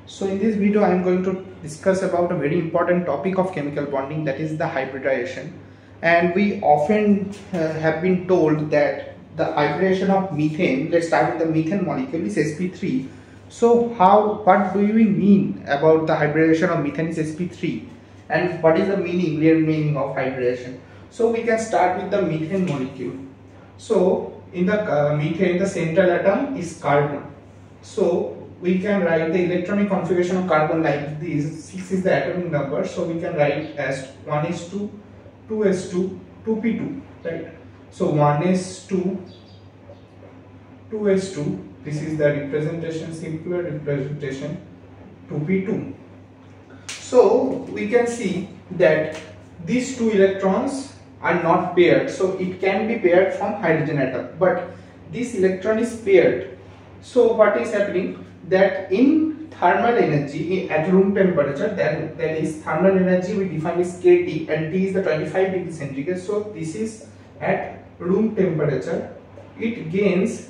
So in this video I am going to discuss about a very important topic of chemical bonding, that is the hybridization. And we often have been told that the hybridization of methane, let's start with the methane molecule, is sp3. So what do we mean about the hybridization of methane is sp3, and what is the real meaning of hybridization? So we can start with the methane molecule. So in the methane, the central atom is carbon. So we can write the electronic configuration of carbon like this. 6 is the atomic number, so we can write as 1s2, 2s2, 2p2, right? So 1s2, 2s2, this is the representation, simpler representation, 2p2. So we can see that these two electrons are not paired, so it can be paired from hydrogen atom, but this electron is paired. So what is happening, that in thermal energy at room temperature, that is thermal energy we define as kT, and T is the 25 degrees centigrade. So this is at room temperature. It gains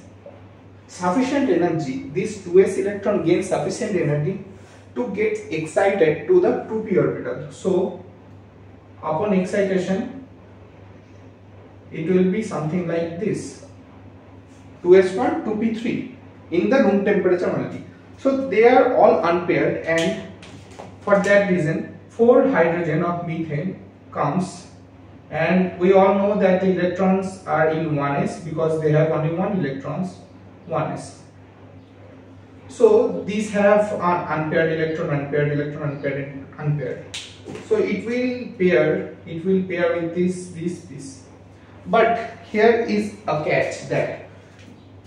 sufficient energy, this 2s electron gains sufficient energy to get excited to the 2p orbital. So upon excitation it will be something like this, 2s1, 2p3 in the room temperature only. So they are all unpaired, and for that reason 4 hydrogen of methane comes, and we all know that the electrons are in 1s because they have only 1 electrons, 1s. So these have unpaired electron, unpaired electron, unpaired, unpaired. So it will pair with this. But here is a catch, that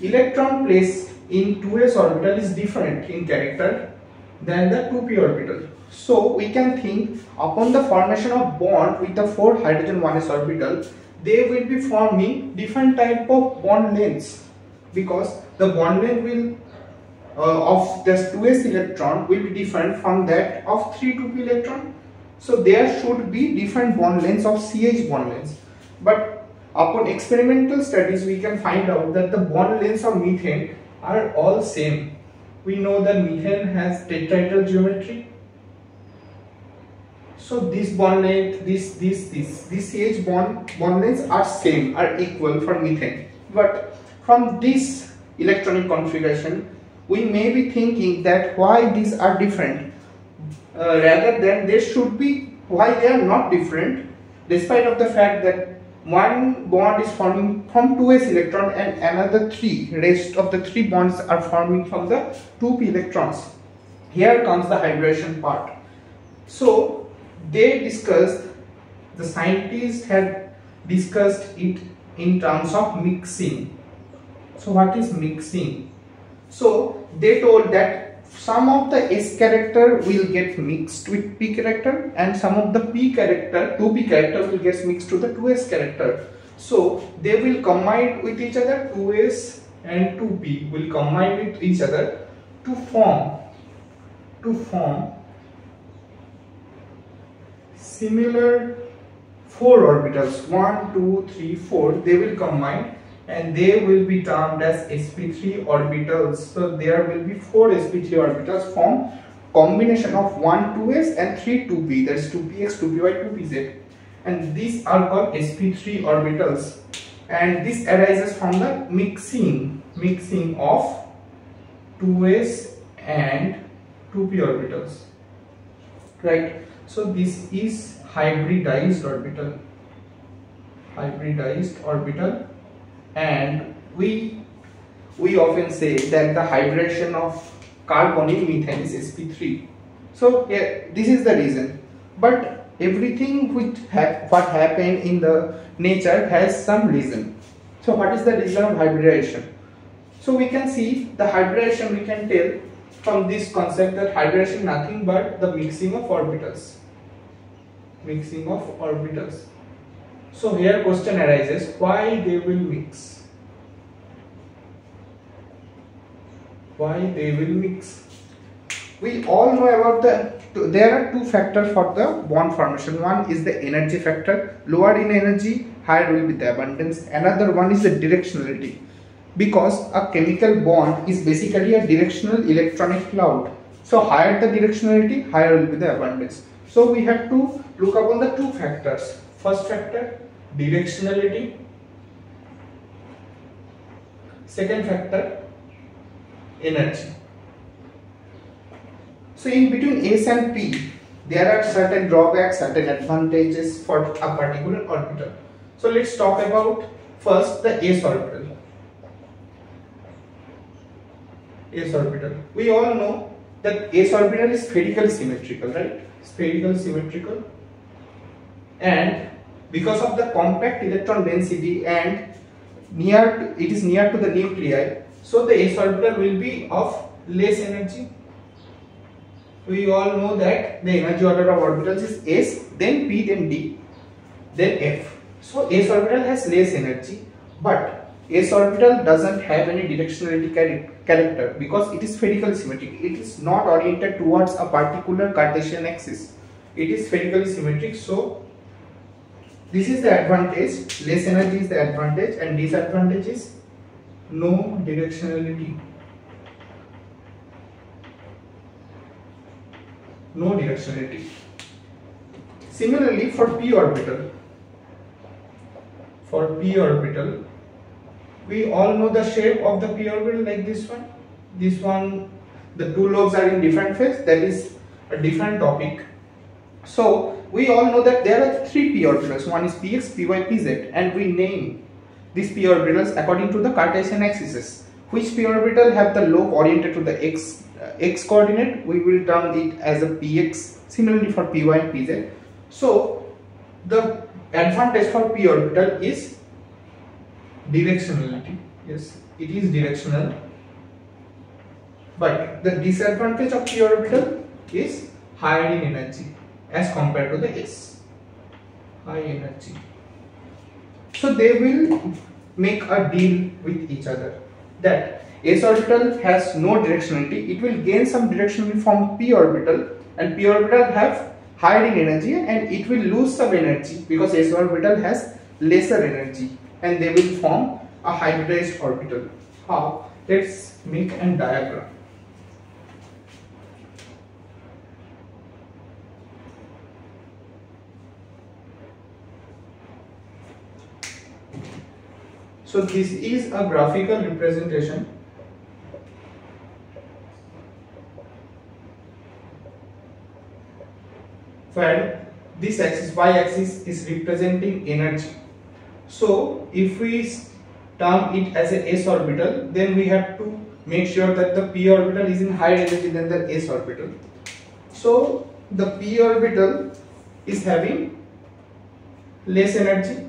electron placed in 2s orbital is different in character than the 2p orbital. So we can think upon the formation of bond with the 4 hydrogen 1s orbital, they will be forming different type of bond lengths, because the bond length will of this 2s electron will be different from that of 3 2p electron. So there should be different bond lengths of CH bond lengths. But upon experimental studies we can find out that the bond lengths of methane are all same. We know that methane has tetrahedral geometry. So this bond length, this CH bond lengths are same, are equal for methane. But from this electronic configuration, we may be thinking that why these are different, rather than they should be, why they are not different, despite of the fact that one bond is forming from 2s electron and another rest of the 3 bonds are forming from the 2p electrons. Here comes the hybridization part. So they discussed, the scientists had discussed it in terms of mixing. So what is mixing? So they told that some of the S character will get mixed with P character, and some of the P character, 2P character, will get mixed to the 2S character. So they will combine with each other, 2S and 2P will combine with each other to form similar 4 orbitals, 1, 2, 3, 4. They will combine and they will be termed as sp3 orbitals. So there will be 4 sp3 orbitals from combination of 1 2s and 3 2p, that is 2px, 2py, 2pz, and these are called sp3 orbitals. And this arises from the mixing of 2s and 2p orbitals, right? So this is hybridized orbital. And we often say that the hybridization of carbon in methane is sp3. So this is the reason. But everything what happened in the nature has some reason. So what is the reason of hybridization? So we can see the hybridization, we can tell from this concept that hybridization is nothing but the mixing of orbitals. So here question arises, why they will mix? Why they will mix? We all know about there are 2 factors for the bond formation. One is the energy factor, lower in energy, higher will be the abundance. Another one is the directionality, because a chemical bond is basically a directional electronic cloud. So higher the directionality, higher will be the advantage. So we have to look upon the two factors. First factor, directionality. Second factor, energy. So in between S and P, there are certain drawbacks, certain advantages for a particular orbital. So let's talk about first the S orbital. S orbital. We all know that S orbital is spherically symmetrical, right? Spherical symmetrical, and because of the compact electron density and it is near to the nuclei, so the S orbital will be of less energy. We all know that the energy order of orbitals is S, then P, then D, then F. So S orbital has less energy, but S orbital doesn't have any directionality character because it is spherically symmetric. It is not oriented towards a particular Cartesian axis. It is spherically symmetric. So this is the advantage. Less energy is the advantage, and disadvantage is no directionality. No directionality. Similarly, for P orbital. For P orbital, we all know the shape of the P orbital like this one. This one, the two lobes are in different phase. That is a different topic. So we all know that there are three P orbitals. One is Px, Py, Pz, and we name these P orbitals according to the Cartesian axes. Which P orbital have the lobe oriented to the x coordinate, we will term it as a Px. Similarly for Py and Pz. So the advantage for P orbital is directionality. Yes, it is directional. But the disadvantage of P orbital is higher in energy as compared to the S. High energy. So they will make a deal with each other that S orbital has no directionality. It will gain some directionality from P orbital, and P orbital have higher in energy, and it will lose some energy because S orbital has lesser energy, and they will form a hybridized orbital. How? Let's make a diagram. So this is a graphical representation where this axis, y-axis, is representing energy. So if we term it as a S orbital, then we have to make sure that the P orbital is in higher energy than the S orbital. So the P orbital is having less energy.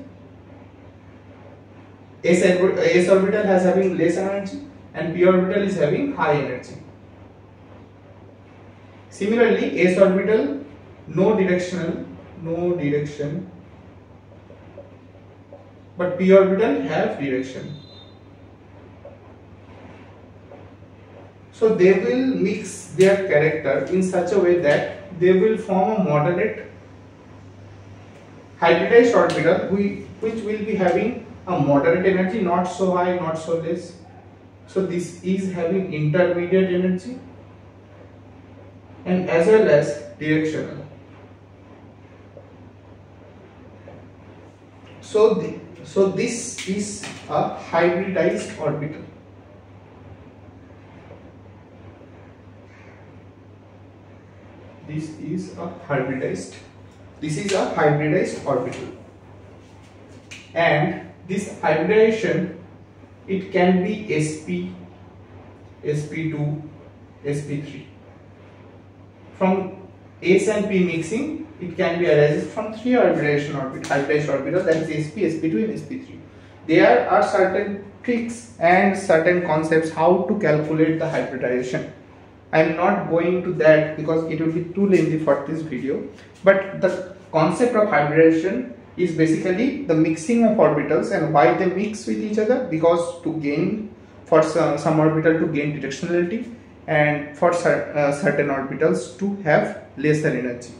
S orbital has having less energy, and P orbital is having high energy. Similarly, S orbital no direction, but P orbital have direction. So they will mix their character in such a way that they will form a moderate hybridized orbital which will be having a moderate energy, not so high, not so less. So this is having intermediate energy and as well as directional. So this is a hybridized orbital. This is a hybridized orbital, and this hybridization, it can be sp, sp2, sp3. From S and P mixing, it can be arises from three hybridized orbitals, that is sp, sp2 and sp3. There are certain tricks and certain concepts how to calculate the hybridization. I am not going to that because it will be too lengthy for this video, but the concept of hybridization is basically the mixing of orbitals. And why they mix with each other? Because to gain, for some orbital to gain directionality, and for certain orbitals to have lesser energy.